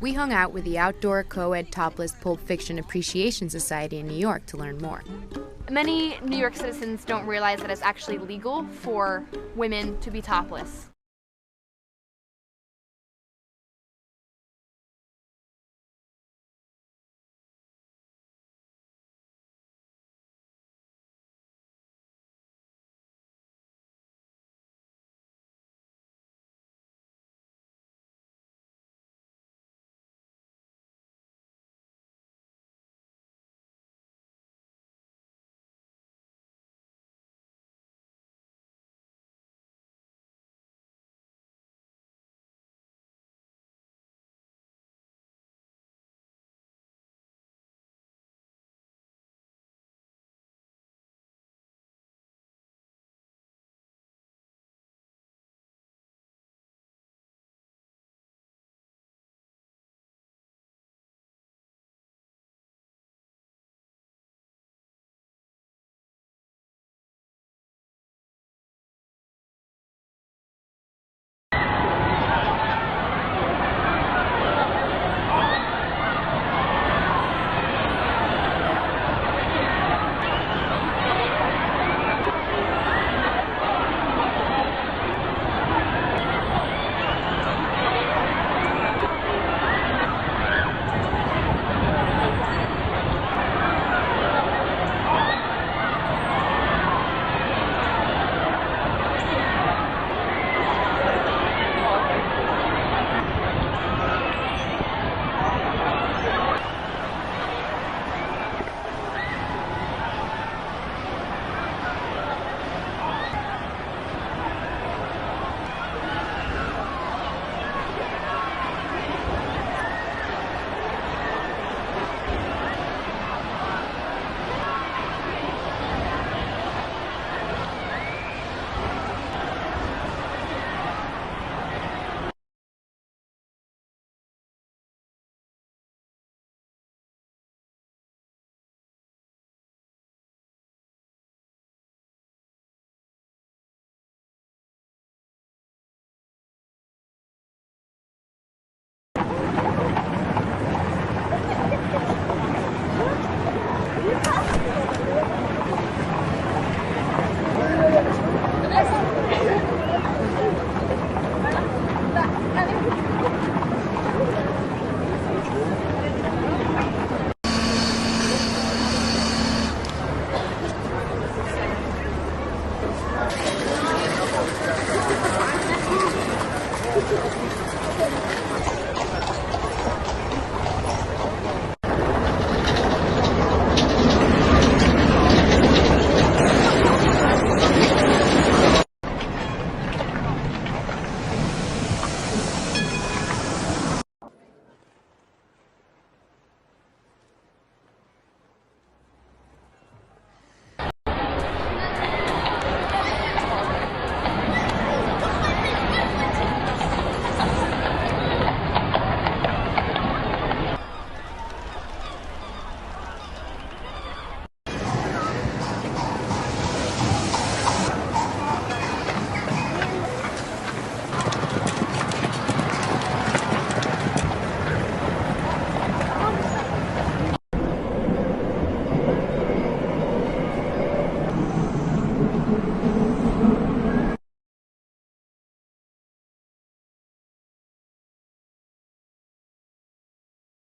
We hung out with the Outdoor Co-ed Topless Pulp Fiction Appreciation Society in New York to learn more. Many New York citizens don't realize that it's actually legal for women to be topless.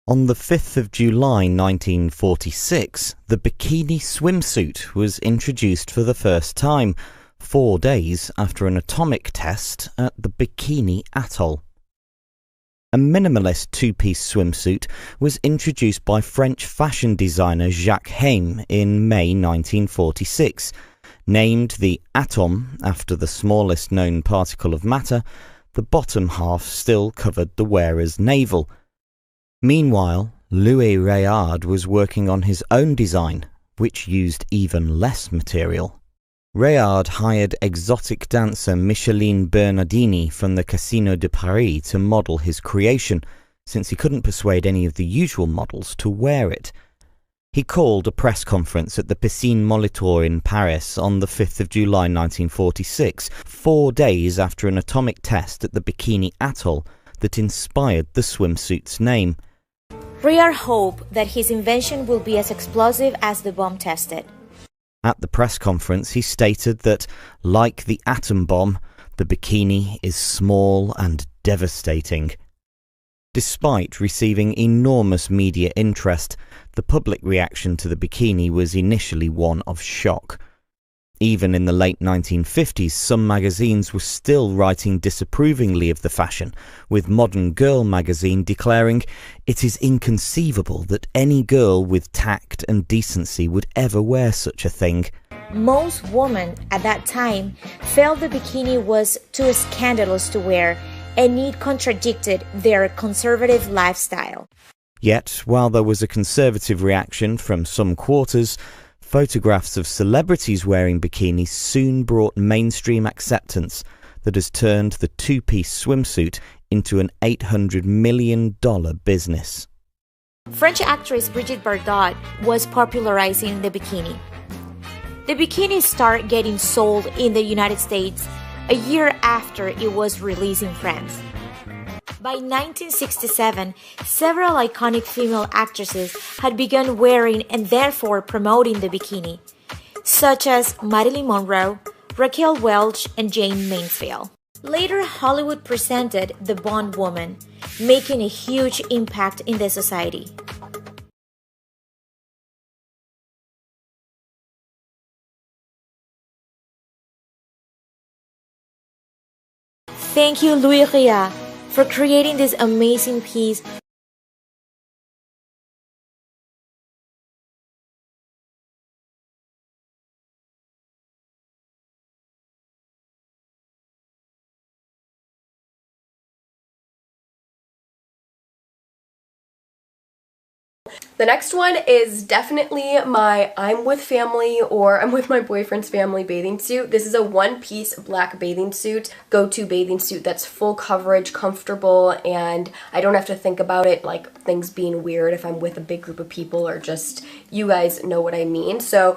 On the 5th of July 1946, the bikini swimsuit was introduced for the first time, 4 days after an atomic test at the Bikini Atoll. A minimalist two-piece swimsuit was introduced by French fashion designer Jacques Heim in May 1946. Named the atom after the smallest known particle of matter, the bottom half still covered the wearer's navel. Meanwhile, Louis Réard was working on his own design, which used even less material. Réard hired exotic dancer Micheline Bernardini from the Casino de Paris to model his creation, since he couldn't persuade any of the usual models to wear it. He called a press conference at the Piscine Molitor in Paris on the 5th of July 1946, 4 days after an atomic test at the Bikini Atoll, that inspired the swimsuit's name. Rear hoped that his invention will be as explosive as the bomb tested. At the press conference, he stated that, like the atom bomb, the bikini is small and devastating. Despite receiving enormous media interest, the public reaction to the bikini was initially one of shock. Even in the late 1950s, some magazines were still writing disapprovingly of the fashion, with Modern Girl magazine declaring, "It is inconceivable that any girl with tact and decency would ever wear such a thing." Most women at that time felt the bikini was too scandalous to wear, and it contradicted their conservative lifestyle. Yet, while there was a conservative reaction from some quarters, photographs of celebrities wearing bikinis soon brought mainstream acceptance that has turned the two-piece swimsuit into an $800 million business. French actress Brigitte Bardot was popularizing the bikini. The bikini started getting sold in the United States a year after it was released in France. By 1967, several iconic female actresses had begun wearing and therefore promoting the bikini, such as Marilyn Monroe, Raquel Welch, and Jane Mansfield. Later, Hollywood presented the Bond woman, making a huge impact in the society. Thank you, Louis Ria, for creating this amazing piece. The next one is definitely my I'm with family or I'm with my boyfriend's family bathing suit. This is a one-piece black bathing suit, go-to bathing suit that's full coverage, comfortable, and I don't have to think about it like things being weird if I'm with a big group of people or just, you guys know what I mean. So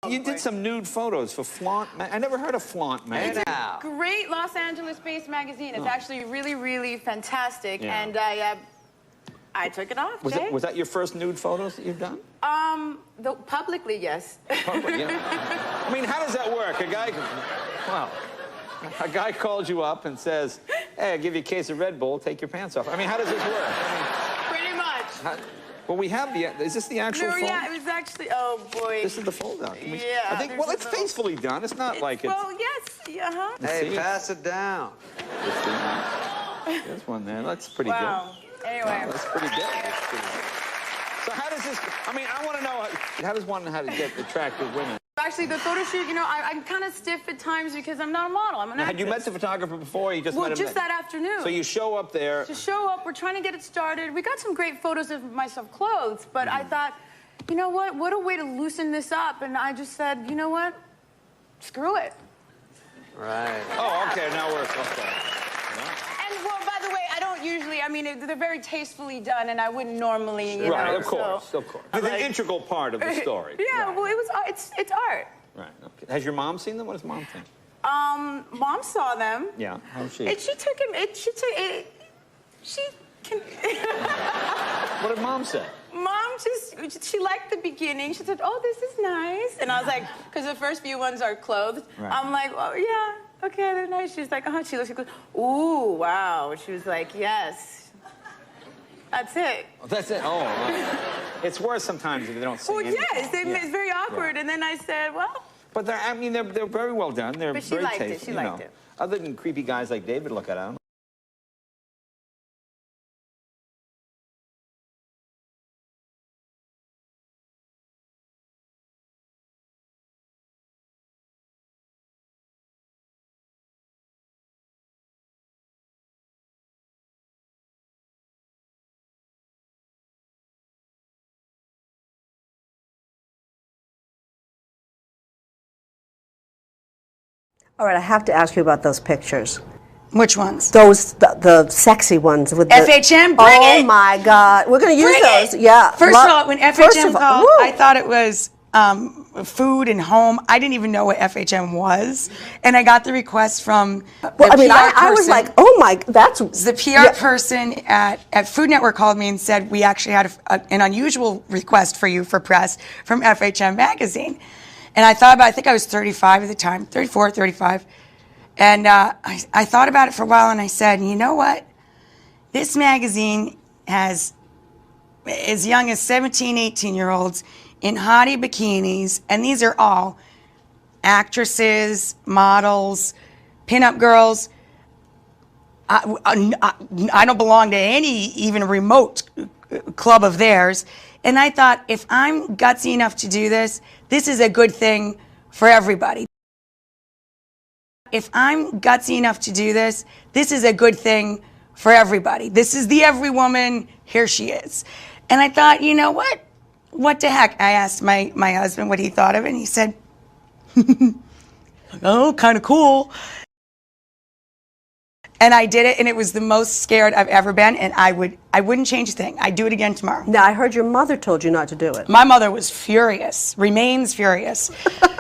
you did some nude photos for Flaunt. I never heard of Flaunt magazine. Great Los Angeles-based magazine. It's actually really, really fantastic, and I took it off. Was that your first nude photos that you've done? Publicly, yes. Public, yeah. I mean, how does that work? A guy calls you up and says, "Hey, I'll give you a case of Red Bull. Take your pants off." I mean, how does this work? Pretty much. Well, we have the. Is this the actual fold? Yeah, it was actually. Oh boy. This is the fold out. Yeah. I think. Well, it's tastefully done. It's not like it's. Well, yes. Hey, pass it down. There's one there. That's pretty Wow. good. Anyway. Wow, that's pretty good. So how does this? I mean, I want to know how does one know how to get attractive women? Actually, the photo shoot, I'm kind of stiff at times because I'm not a model. I'm an actress. Had you met the photographer before? Or you just met him? Just that afternoon. So you show up there. To show up, we're trying to get it started. We got some great photos of myself clothed, but I thought, you know what a way to loosen this up. And I just said, you know what? Screw it. Right. Oh, okay. Now we're okay. And, well, by the way, I don't usually, they're very tastefully done, and I wouldn't normally, you know. Right, of course. It's an like, integral part of the story. Yeah, right. well, it's art. Right. Okay. Has your mom seen them? What does mom think? Mom saw them. Yeah. How's she? And she took him. She can. What did mom say? Mom she liked the beginning. She said, "Oh, this is nice," and I was like, because the first few ones are clothed. Right. I'm like, "Oh yeah, okay, they're nice." She's like, "Oh," she looks like, "Ooh, wow." She was like, "Yes, that's it." Oh, that's it. Oh, it's worse sometimes if they don't say Well, anything. yes, it's very awkward. Yeah. And then I said, "Well." But they're very well done. They're But she very liked it. tasteful. She liked it. Other than creepy guys like David look at them. All right, I have to ask you about those pictures. Which ones? Those, the sexy ones with the... FHM, bring it! Oh my God, we're going to use those. Yeah. First of all, when FHM called, I thought it was food and home. I didn't even know what FHM was. And I got the request from the PR person. I was like, oh my, that's... The PR person at Food Network called me and said, we actually had an unusual request for you for press from FHM magazine. And I thought about it, I think I was 35 at the time, 34, 35. And I thought about it for a while, and I said, you know what? This magazine has as young as 17, 18-year-olds in hottie bikinis, and these are all actresses, models, pinup girls. I don't belong to any even remote club of theirs. And I thought, if I'm gutsy enough to do this, this is a good thing for everybody. If I'm gutsy enough to do this, this is a good thing for everybody. This is the every woman, here she is. And I thought, you know what? What the heck? I asked my husband what he thought of it, and he said, oh, kind of cool. And I did it, and it was the most scared I've ever been, and I wouldn't change a thing. I'd do it again tomorrow. Now, I heard your mother told you not to do it. My mother was furious, remains furious.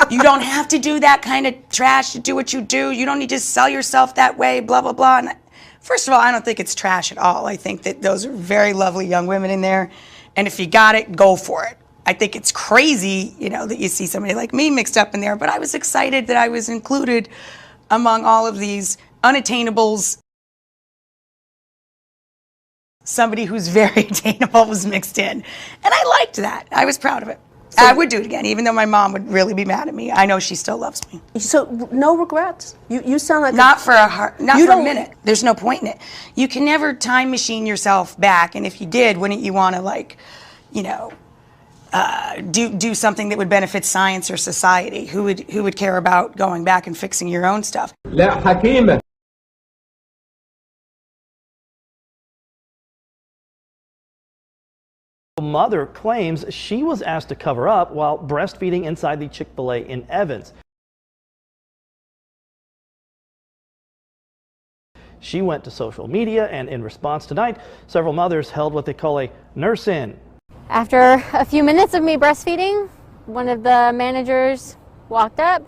You don't have to do that kind of trash to do what you do. You don't need to sell yourself that way, blah, blah, blah. And first of all, I don't think it's trash at all. I think that those are very lovely young women in there, and if you got it, go for it. I think it's crazy, you know, that you see somebody like me mixed up in there, but I was excited that I was included among all of these unattainables. Somebody who's very attainable was mixed in. And I liked that. I was proud of it. So, I would do it again, even though my mom would really be mad at me. I know she still loves me. So no regrets? You sound like not for a minute. There's no point in it. You can never time machine yourself back, and if you did, wouldn't you want to, like, you know, do something that would benefit science or society? Who would care about going back and fixing your own stuff? لا حكيمة. Mother claims she was asked to cover up while breastfeeding inside the Chick-fil-A in Evans. She went to social media, and in response tonight, several mothers held what they call a nurse-in. After a few minutes of me breastfeeding, one of the managers walked up,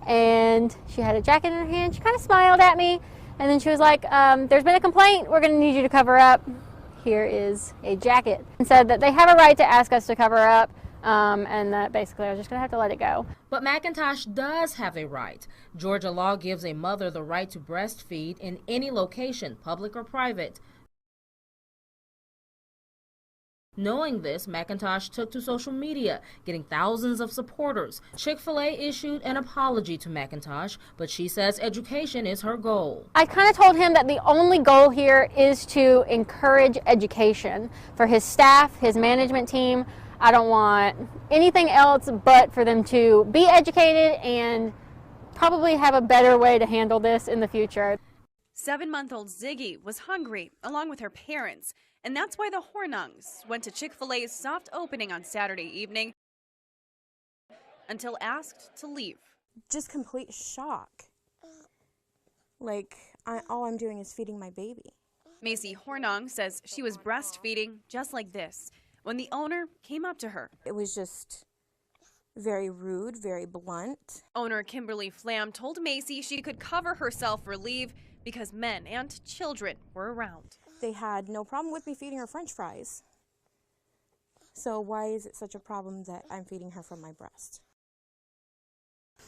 and she had a jacket in her hand. She kind of smiled at me, and then she was like, there's been a complaint. We're going to need you to cover up. Here is a jacket. And said that they have a right to ask us to cover up, and that basically I was just going to have to let it go. But McIntosh does have a right. Georgia law gives a mother the right to breastfeed in any location, public or private. Knowing this, McIntosh took to social media, getting thousands of supporters. Chick-fil-A issued an apology to McIntosh, but she says education is her goal. I kind of told him that the only goal here is to encourage education for his staff, his management team. I don't want anything else but for them to be educated and probably have a better way to handle this in the future. 7-month-old Ziggy was hungry along with her parents. And that's why the Hornungs went to Chick-fil-A's soft opening on Saturday evening until asked to leave. Just complete shock. Like, all I'm doing is feeding my baby. Macy Hornung says she was breastfeeding just like this when the owner came up to her. It was just very rude, very blunt. Owner Kimberly Flam told Macy she could cover herself for leave because men and children were around. They had no problem with me feeding her French fries. So why is it such a problem that I'm feeding her from my breast?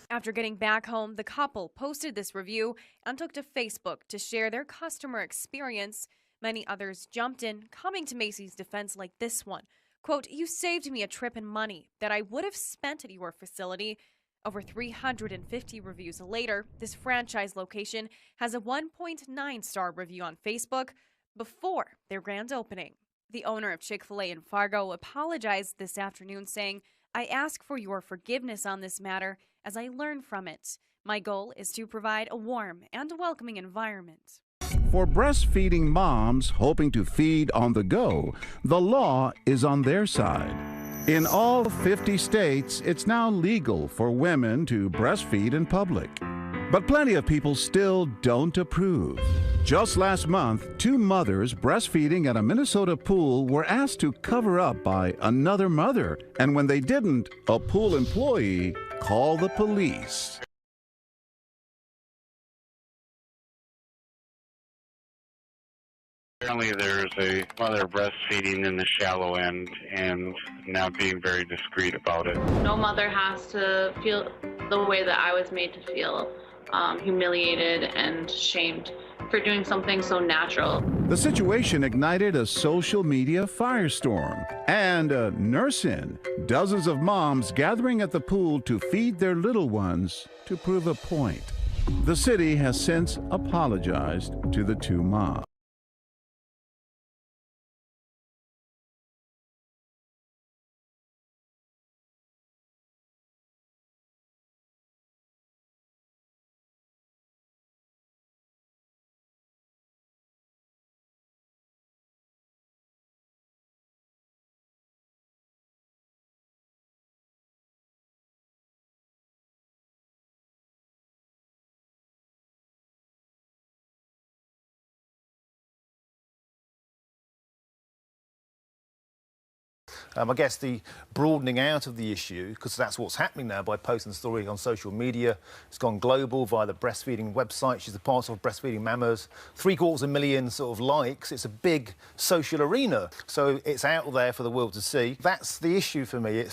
After getting back home, the couple posted this review and took to Facebook to share their customer experience. Many others jumped in, coming to Macy's defense like this one. Quote, "You saved me a trip and money that I would have spent at your facility." Over 350 reviews later, this franchise location has a 1.9-star review on Facebook before their grand opening. The owner of Chick-fil-A in Fargo apologized this afternoon, saying, "I ask for your forgiveness on this matter as I learn from it. My goal is to provide a warm and welcoming environment." For breastfeeding moms hoping to feed on the go, the law is on their side. In all 50 states, it's now legal for women to breastfeed in public. But plenty of people still don't approve. Just last month, 2 mothers breastfeeding at a Minnesota pool were asked to cover up by another mother. And when they didn't, a pool employee called the police. Apparently there's a mother breastfeeding in the shallow end and not being very discreet about it. No mother has to feel the way that I was made to feel, humiliated and shamed for doing something so natural. The situation ignited a social media firestorm and a nurse-in. Dozens of moms gathering at the pool to feed their little ones to prove a point. The city has since apologized to the 2 moms. I guess the broadening out of the issue, because that's what's happening now by posting the story on social media. It's gone global via the breastfeeding website. She's a part of Breastfeeding Mamas. 750,000 sort of likes. It's a big social arena, so it's out there for the world to see. That's the issue for me.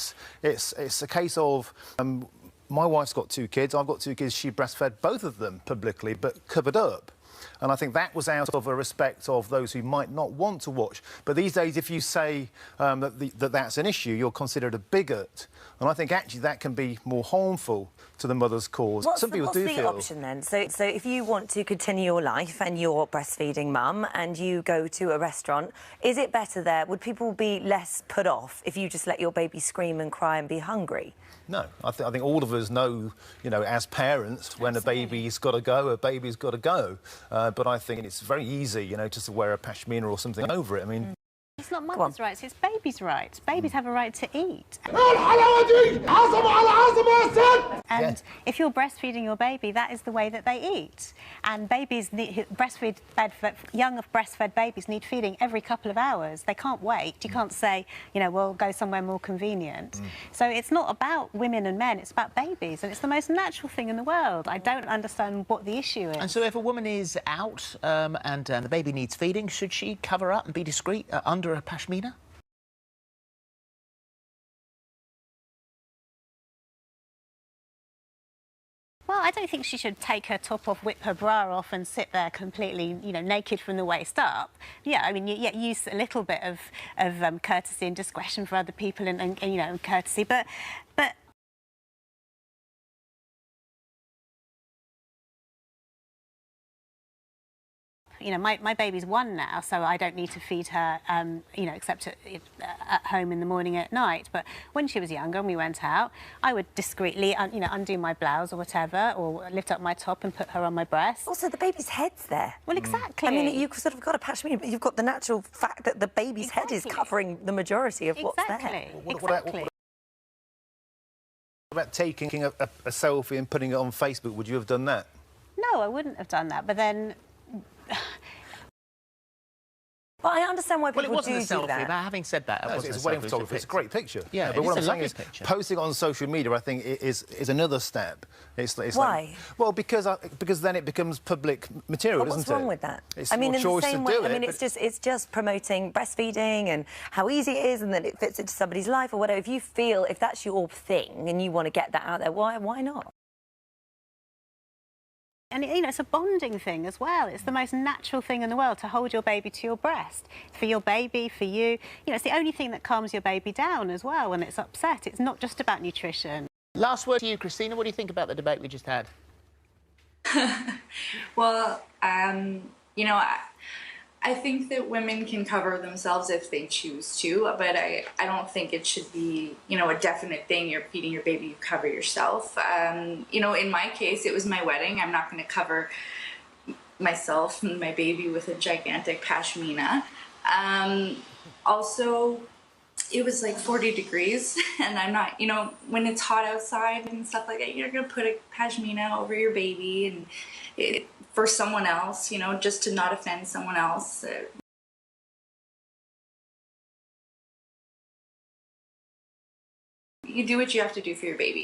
It's a case of my wife's got 2 kids. I've got 2 kids. She breastfed both of them publicly, but covered up. And I think that was out of a respect of those who might not want to watch. But these days, if you say that that's an issue, you're considered a bigot. And I think actually that can be more harmful to the mother's cause. What's the option then? So if you want to continue your life and you're a breastfeeding mum and you go to a restaurant, is it better there? Would people be less put off if you just let your baby scream and cry and be hungry? No, I think all of us know, you know, as parents, when a baby's got to go, a baby's got to go. But I think it's very easy, you know, just to wear a pashmina or something over it. I mean... It's not mother's rights, it's baby's rights. Babies have a right to eat. And if you're breastfeeding your baby, that is the way that they eat. And babies need young breastfed babies need feeding every couple of hours. They can't wait. You can't say, you know, well, go somewhere more convenient. So it's not about women and men, it's about babies, and it's the most natural thing in the world. I don't understand what the issue is. And so if a woman is out and the baby needs feeding, should she cover up and be discreet under a pashmina? Well, I don't think she should take her top off, whip her bra off and sit there completely, you know, naked from the waist up. Yeah, I mean, use a little bit of courtesy and discretion for other people and you know, courtesy, but you know, my baby's 1 now, so I don't need to feed her, you know, except at home in the morning at night. But when she was younger and we went out, I would discreetly, you know, undo my blouse or whatever, or lift up my top and put her on my breast. Also, the baby's head's there. Well, exactly. I mean, you've sort of got a pashmina, but you've got the natural fact that the baby's head is covering the majority of what's there. What about taking a selfie and putting it on Facebook? Would you have done that? No, I wouldn't have done that, but then... But I understand why people Well, it wasn't do a selfie, that. but having said that... It's a wedding photography. It's a great picture. Yeah, but what I'm saying is, picture. posting on social media, I think, is another step. It's Why? Like, well, because then it becomes public material, But what's what's wrong with that? It's I mean, your in choice the same to way, do I mean, it, it's just promoting breastfeeding and how easy it is and that it fits into somebody's life or whatever. If you feel, if that's your thing and you want to get that out there, why not? And, you know, it's a bonding thing as well. It's the most natural thing in the world to hold your baby to your breast. For your baby, for you. You know, it's the only thing that calms your baby down as well when it's upset. It's not just about nutrition. Last word to you, Christina. What do you think about the debate we just had? Well, you know, I think that women can cover themselves if they choose to, but I don't think it should be, you know, a definite thing. You're feeding your baby, you cover yourself. You know, in my case, it was my wedding. I'm not going to cover myself and my baby with a gigantic pashmina. Also, it was like 40 degrees, and I'm not, you know, when it's hot outside and stuff like that, you're gonna put a pashmina over your baby and for someone else, you know, just to not offend someone else. You do what you have to do for your baby.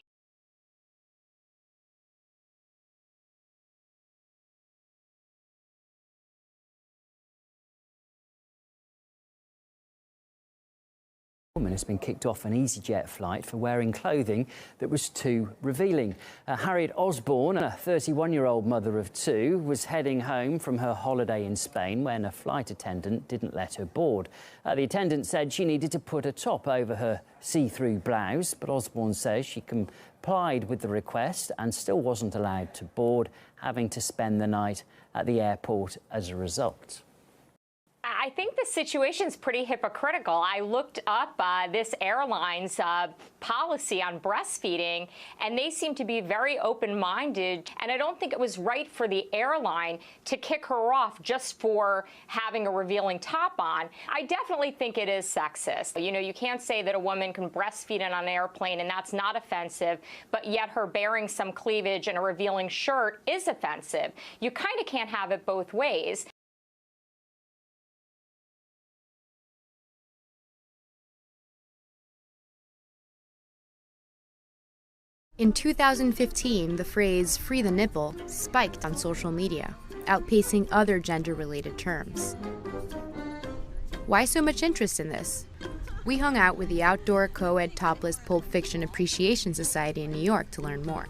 Woman has been kicked off an EasyJet flight for wearing clothing that was too revealing. Harriet Osborne, a 31-year-old mother of two, was heading home from her holiday in Spain when a flight attendant didn't let her board. The attendant said she needed to put a top over her see-through blouse, but Osborne says she complied with the request and still wasn't allowed to board, having to spend the night at the airport as a result. I think the situation's pretty hypocritical. I looked up this airline's policy on breastfeeding, and they seem to be very open-minded, and I don't think it was right for the airline to kick her off just for having a revealing top on. I definitely think it is sexist. You know, you can't say that a woman can breastfeed on an airplane and that's not offensive, but yet her bearing some cleavage and a revealing shirt is offensive. You kind of can't have it both ways. In 2015, the phrase "free the nipple" spiked on social media, outpacing other gender-related terms. Why so much interest in this? We hung out with the Outdoor Co-ed Topless Pulp Fiction Appreciation Society in New York to learn more.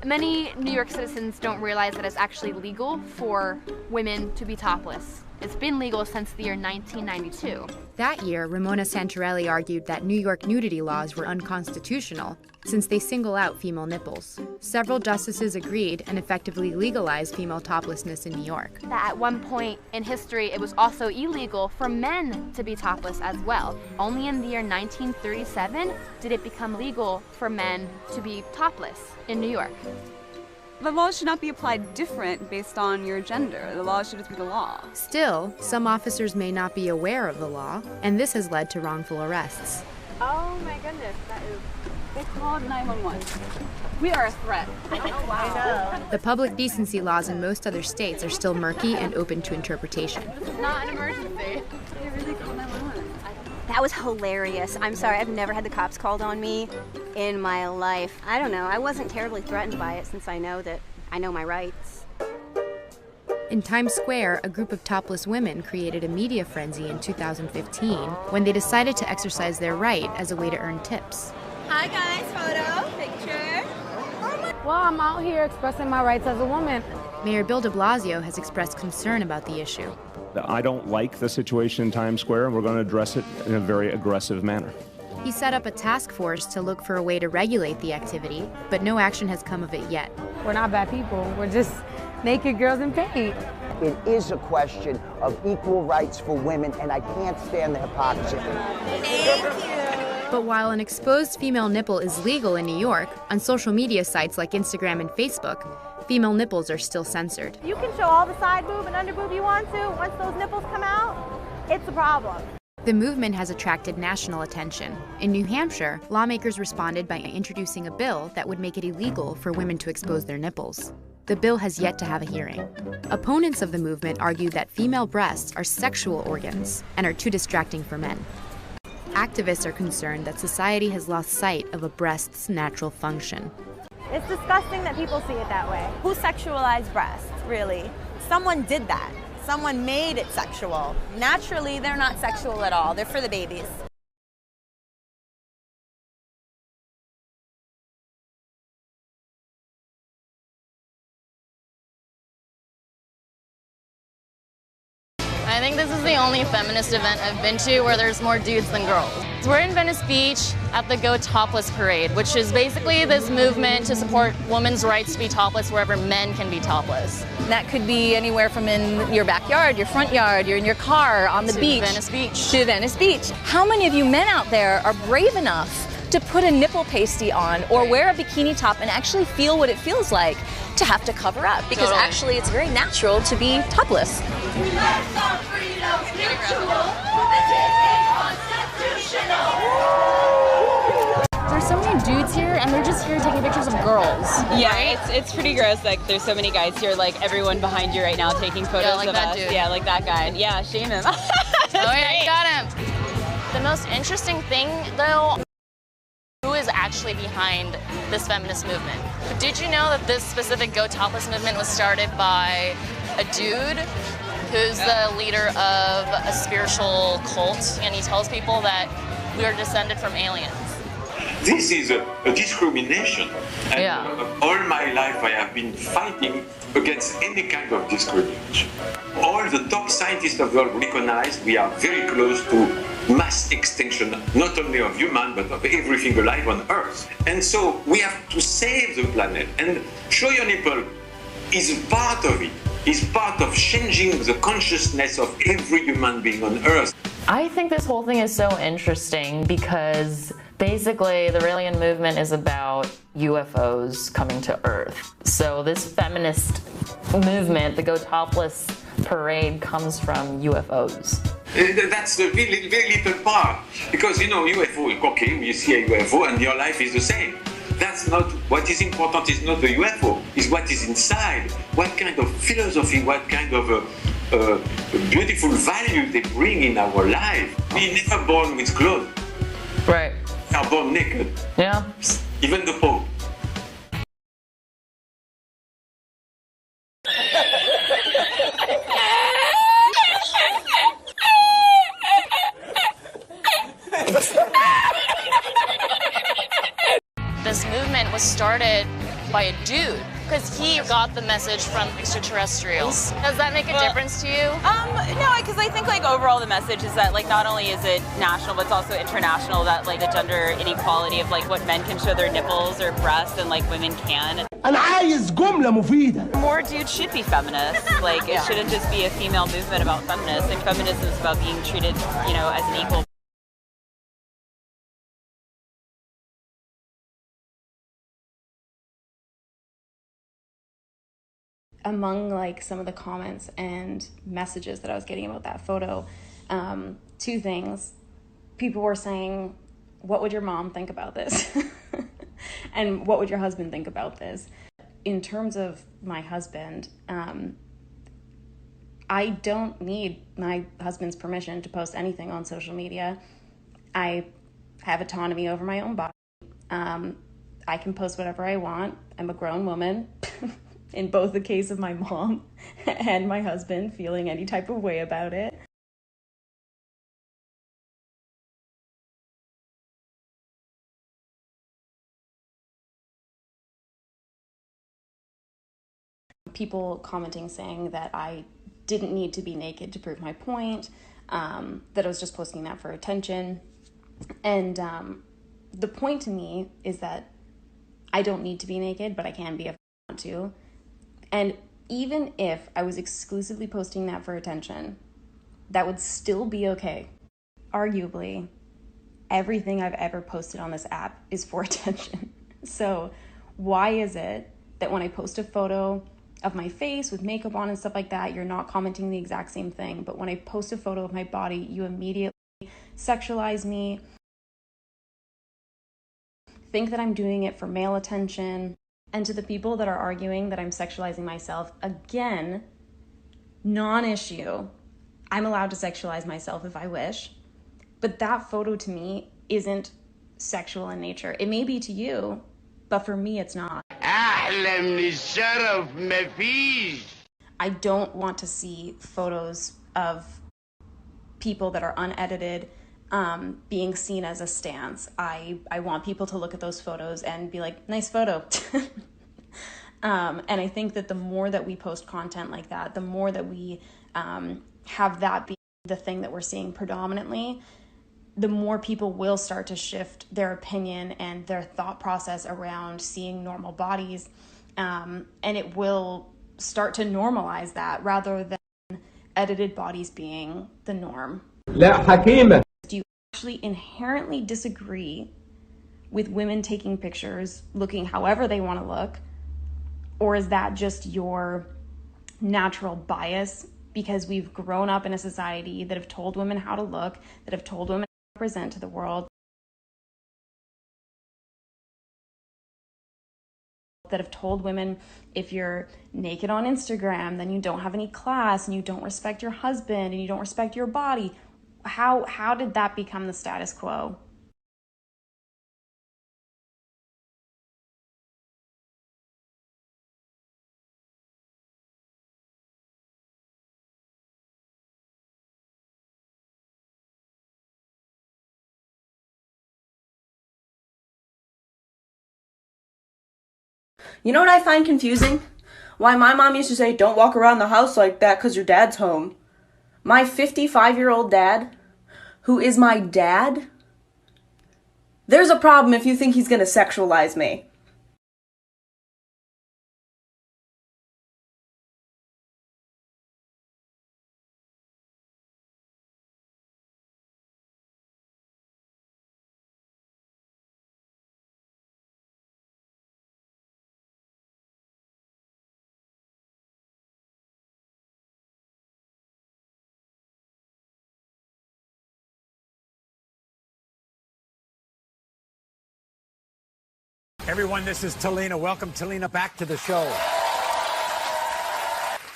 Many New York citizens don't realize that it's actually legal for women to be topless. It's been legal since the year 1992. That year, Ramona Santorelli argued that New York nudity laws were unconstitutional since they single out female nipples. Several justices agreed and effectively legalized female toplessness in New York. That at one point in history, it was also illegal for men to be topless as well. Only in the year 1937 did it become legal for men to be topless in New York. The law should not be applied different based on your gender. The law should just be the law. Still, some officers may not be aware of the law, and this has led to wrongful arrests. Oh my goodness, that is... They called 911. We are a threat. Oh, wow. The public decency laws in most other states are still murky and open to interpretation. This is not an emergency. They really called 911. That was hilarious. I'm sorry, I've never had the cops called on me in my life. I don't know, I wasn't terribly threatened by it since I know my rights. In Times Square, a group of topless women created a media frenzy in 2015 when they decided to exercise their right as a way to earn tips. Hi guys, photo, picture. Well, I'm out here expressing my rights as a woman. Mayor Bill de Blasio has expressed concern about the issue. I don't like the situation in Times Square, and we're going to address it in a very aggressive manner. He set up a task force to look for a way to regulate the activity, but no action has come of it yet. We're not bad people. We're just naked girls in paint. It is a question of equal rights for women, and I can't stand the hypocrisy. Thank you. But while an exposed female nipple is legal in New York, on social media sites like Instagram and Facebook, female nipples are still censored. You can show all the side boob and under boob you want to. Once those nipples come out, it's a problem. The movement has attracted national attention. In New Hampshire, lawmakers responded by introducing a bill that would make it illegal for women to expose their nipples. The bill has yet to have a hearing. Opponents of the movement argue that female breasts are sexual organs and are too distracting for men. Activists are concerned that society has lost sight of a breast's natural function. It's disgusting that people see it that way. Who sexualized breasts, really? Someone did that. Someone made it sexual. Naturally, they're not sexual at all. They're for the babies. I think this is the only feminist event I've been to where there's more dudes than girls. We're in Venice Beach at the Go Topless Parade, which is basically this movement to support women's rights to be topless wherever men can be topless. That could be anywhere from in your backyard, your front yard, you're in your car, on the beach. Venice Beach. To Venice Beach. How many of you men out there are brave enough to put a nipple pasty on or wear a bikini top and actually feel what it feels like to have to cover up? Because actually it's very natural to be topless. Let's our freedom mutual. This is constitutional. dudes here, and they're just here taking pictures of girls. Yeah, right? it's pretty gross. Like, there's so many guys here, like everyone behind you right now taking photos like of that us. dude. Yeah, like that guy. Yeah, shame him. Oh yeah, you got him. The most interesting thing, though, who is actually behind this feminist movement? Did you know that this specific Go Topless movement was started by a dude who's the leader of a spiritual cult, and he tells people that we are descended from aliens? This is a discrimination. And all my life I have been fighting against any kind of discrimination. All the top scientists of the world recognize we are very close to mass extinction, not only of human, but of everything alive on Earth. And so we have to save the planet. And Show Your Nipple is part of it. Is part of changing the consciousness of every human being on Earth. I think this whole thing is so interesting because basically the alien movement is about UFOs coming to Earth. So this feminist movement, the Go Topless parade, comes from UFOs. That's the very, very little part. Because, you know, UFO, okay, you see a UFO and your life is the same. That's not what is important. Is not the UFO. Is what is inside. What kind of philosophy? What kind of beautiful value they bring in our life. We never born with clothes. Right. We are born naked. Yeah. Even the Pope. This movement was started by a dude because he got the message from extraterrestrials. Does that make a difference to you? No, because I think like overall the message is that like not only is it national, but it's also international, that like the gender inequality of like what men can show their nipples or breasts and like women can. أنا عايز جملة مفيدة. More dudes should be feminists. Like it shouldn't just be a female movement about feminists. And feminism is about being treated, you know, as an equal. Among like some of the comments and messages that I was getting about that photo, two things. People were saying, what would your mom think about this? And what would your husband think about this? In terms of my husband, I don't need my husband's permission to post anything on social media. I have autonomy over my own body. I can post whatever I want. I'm a grown woman. In both the case of my mom and my husband feeling any type of way about it. People commenting saying that I didn't need to be naked to prove my point, that I was just posting that for attention. And the point to me is that I don't need to be naked, but I can be if I want to. And even if I was exclusively posting that for attention, that would still be okay. Arguably, everything I've ever posted on this app is for attention. So why is it that when I post a photo of my face with makeup on and stuff like that, you're not commenting the exact same thing? But when I post a photo of my body, you immediately sexualize me, think that I'm doing it for male attention. And to the people that are arguing that I'm sexualizing myself, again, non-issue. I'm allowed to sexualize myself if I wish. But that photo to me isn't sexual in nature. It may be to you, but for me it's not. I don't want to see photos of people that are unedited being seen as a stance. I want people to look at those photos and be like, nice photo. And I think that the more that we post content like that, the more that we have that be the thing that we're seeing predominantly, the more people will start to shift their opinion and their thought process around seeing normal bodies. And it will start to normalize that rather than edited bodies being the norm. لا حكيمة. Do you actually inherently disagree with women taking pictures, looking however they want to look? Or is that just your natural bias because we've grown up in a society that have told women how to look, that have told women how to present to the world, that have told women, if you're naked on Instagram, then you don't have any class and you don't respect your husband and you don't respect your body. How did that become the status quo? You know what I find confusing? Why my mom used to say, don't walk around the house like that because your dad's home. My 55-year-old dad, who is my dad, there's a problem if you think he's going to sexualize me. Everyone, this is Talina. Welcome, Talina, back to the show.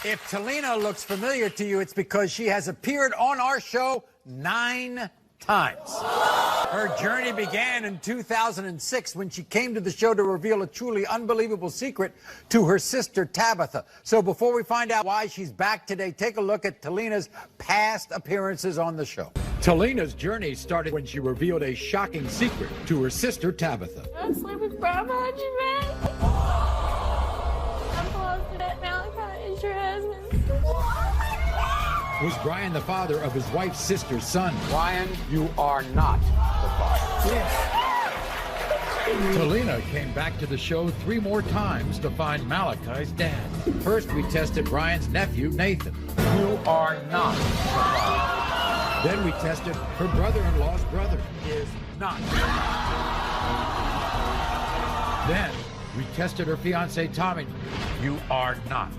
If Talina looks familiar to you, it's because she has appeared on our show 9 times. Her journey began in 2006 when she came to the show to reveal a truly unbelievable secret to her sister Tabitha. So before we find out why she's back today, take a look at Talina's past appearances on the show. Talina's journey started when she revealed a shocking secret to her sister Tabitha. I sleep with Brian behind you, man. I'm positive that Malachi is your husband. Was Brian the father of his wife's sister's son? Brian, you are not the father. Yes. Talina came back to the show 3 more times to find Malachi's dad. First, we tested Brian's nephew, Nathan. You are not the father. Then we tested her brother-in-law's brother. Is not. Then we tested her fiancé, Tommy. You are not.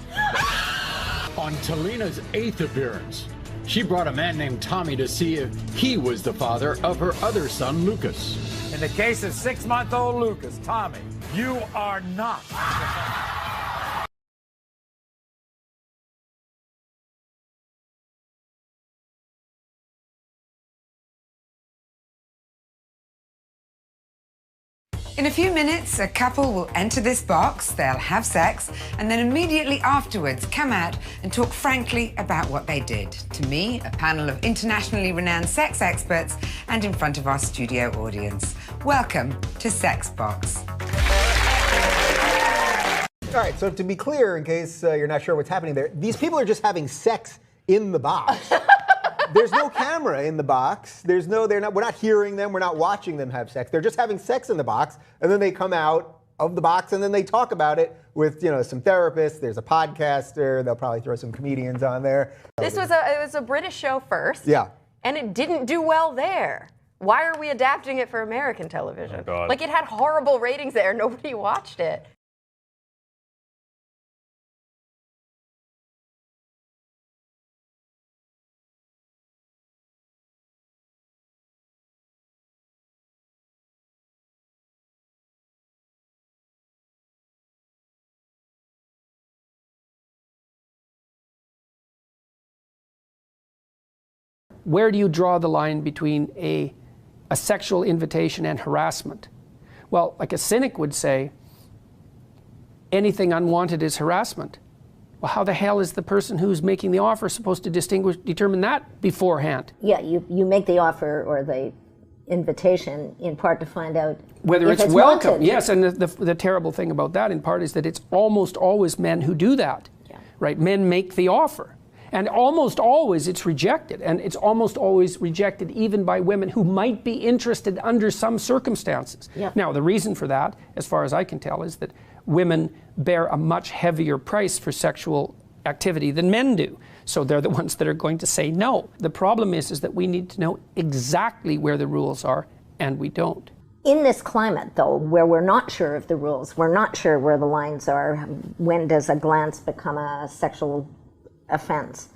On Talina's 8th appearance, she brought a man named Tommy to see if he was the father of her other son, Lucas. In the case of 6-month-old Lucas, Tommy, you are not. In a few minutes, a couple will enter this box, they'll have sex, and then immediately afterwards come out and talk frankly about what they did. To me, a panel of internationally renowned sex experts, and in front of our studio audience. Welcome to Sex Box. All right, so to be clear, in case you're not sure what's happening there, these people are just having sex in the box. There's no camera in the box. We're not hearing them. We're not watching them have sex. They're just having sex in the box, and then they come out of the box, and then they talk about it with, some therapists. There's a podcaster. They'll probably throw some comedians on there. It was a British show first. Yeah. And it didn't do well there. Why are we adapting it for American television? Oh, God. Like, it had horrible ratings there. Nobody watched it. Where do you draw the line between a sexual invitation and harassment? Well, like a cynic would say, anything unwanted is harassment. Well, how the hell is the person who's making the offer supposed to determine that beforehand? Yeah, you make the offer or the invitation in part to find out whether if it's welcome. wanted. Yes, and the terrible thing about that in part is that it's almost always men who do that. Yeah. Right? Men make the offer. And almost always it's rejected, and it's almost always rejected even by women who might be interested under some circumstances. Yep. Now, the reason for that, as far as I can tell, is that women bear a much heavier price for sexual activity than men do. So they're the ones that are going to say no. The problem is that we need to know exactly where the rules are, and we don't. In this climate, though, where we're not sure of the rules, we're not sure where the lines are, when does a glance become a sexual offense.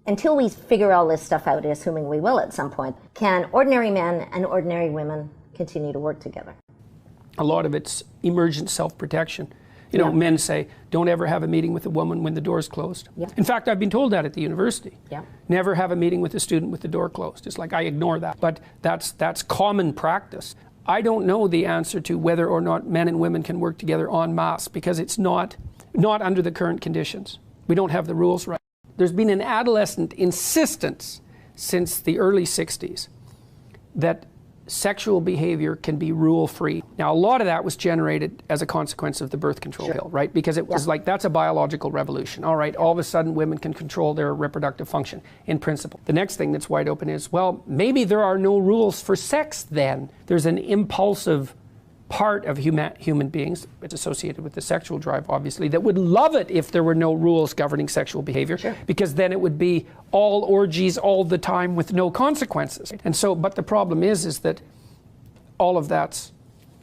Until we figure all this stuff out, assuming we will at some point, can ordinary men and ordinary women continue to work together? A lot of it's emergent self-protection. You know, men say, don't ever have a meeting with a woman when the door's closed. Yeah. In fact, I've been told that at the university. Yeah. Never have a meeting with a student with the door closed. It's like, I ignore that. But that's common practice. I don't know the answer to whether or not men and women can work together en masse, because it's not under the current conditions. We don't have the rules right. There's been an adolescent insistence since the early 60s that sexual behavior can be rule-free. Now, a lot of that was generated as a consequence of the birth control pill, right? Because it was like, that's a biological revolution. All right, all of a sudden women can control their reproductive function, in principle. The next thing that's wide open is, well, maybe there are no rules for sex then. There's an impulsive part of human beings, it's associated with the sexual drive, obviously, that would love it if there were no rules governing sexual behavior, because then it would be all orgies all the time with no consequences. And so, but the problem is that all of that's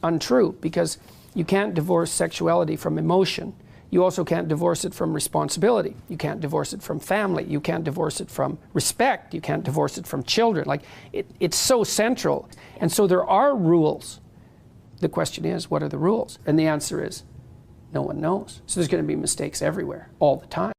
untrue, because you can't divorce sexuality from emotion. You also can't divorce it from responsibility. You can't divorce it from family. You can't divorce it from respect. You can't divorce it from children. Like, it's so central. And so there are rules. The question is, what are the rules? And the answer is, no one knows. So there's going to be mistakes everywhere, all the time.